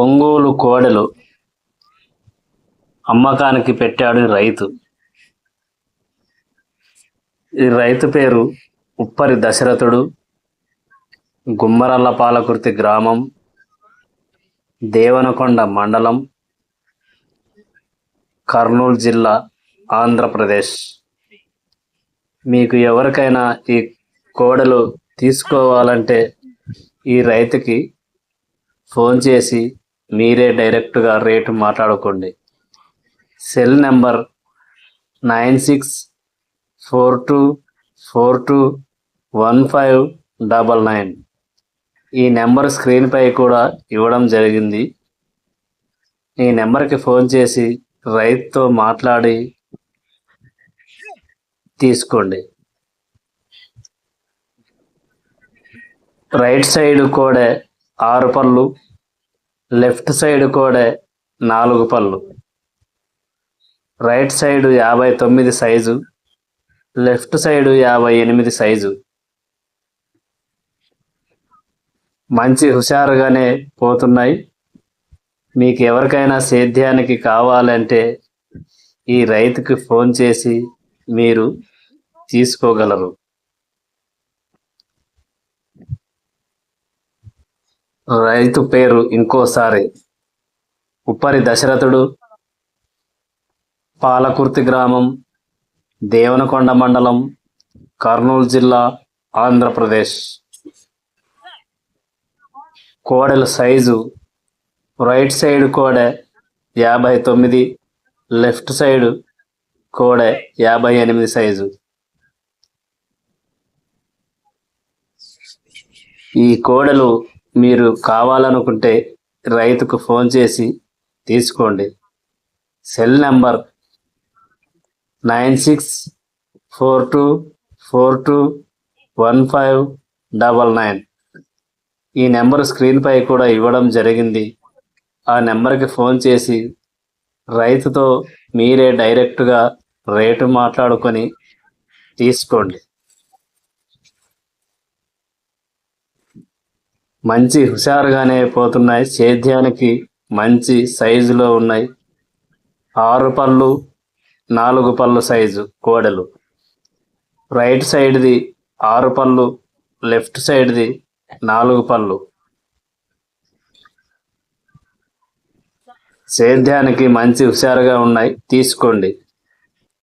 ఒంగోలు కోడెలు అమ్మకానికి పెట్టాడు రైతు. ఈ రైతు పేరు ఉప్పరి దశరథుడు. గుమ్మరల్ల పాలకుర్తి గ్రామం, దేవనకొండ మండలం, కర్నూలు జిల్లా, ఆంధ్రప్రదేశ్. మీకు ఎవరికైనా ఈ కోడలు తీసుకోవాలంటే ఈ రైతుకి ఫోన్ చేసి మీరే డైరెక్ట్గా రేటు మాట్లాడుకోండి. Cell number 9642421599. ఈ నెంబర్ స్క్రీన్పై కూడా ఇవ్వడం జరిగింది. ఈ నెంబర్కి ఫోన్ చేసి రైతుతో మాట్లాడి తీసుకోండి. రైట్ సైడ్ కోడే 6 పళ్ళు, లెఫ్ట్ సైడ్ కోడే 4 పళ్ళు. Right side 59 size, left side 58 size. మంచి హుషారుగానే పోతున్నాయి. మీకు ఎవరికైనా సేద్యానికి కావాలంటే ఈ రైతుకి ఫోన్ చేసి మీరు తీసుకోగలరు. రైతు పేరు ఇంకోసారి ఉప్పరి దశరథుడు, పాలకుర్తి గ్రామం, దేవనకొండ మండలం, కర్నూలు జిల్లా, Andhra Pradesh. Kodela size right side కోడె 59, లెఫ్ట్ సైడ్ కోడె 58 సైజు. ఈ కోడలు మీరు కావాలనుకుంటే రైతుకు ఫోన్ చేసి తీసుకోండి. Cell number 9642421599. ఈ నెంబర్ స్క్రీన్పై కూడా ఇవ్వడం జరిగింది. ఆ నెంబర్కి ఫోన్ చేసి రైతుతో మీరే డైరెక్ట్గా రేటు మాట్లాడుకొని తీసుకోండి. మంచి హుషారుగానే పోతున్నాయి. సేద్యానికి మంచి సైజులో ఉన్నాయి. 6 పళ్ళు, 4 పళ్ళు సైజు కోడెలు. రైట్ సైడ్ది 6 పళ్ళు, లెఫ్ట్ సైడ్ది 4 పళ్ళు. సేద్యానికి మంచి హుషారుగా ఉన్నాయి. తీసుకోండి.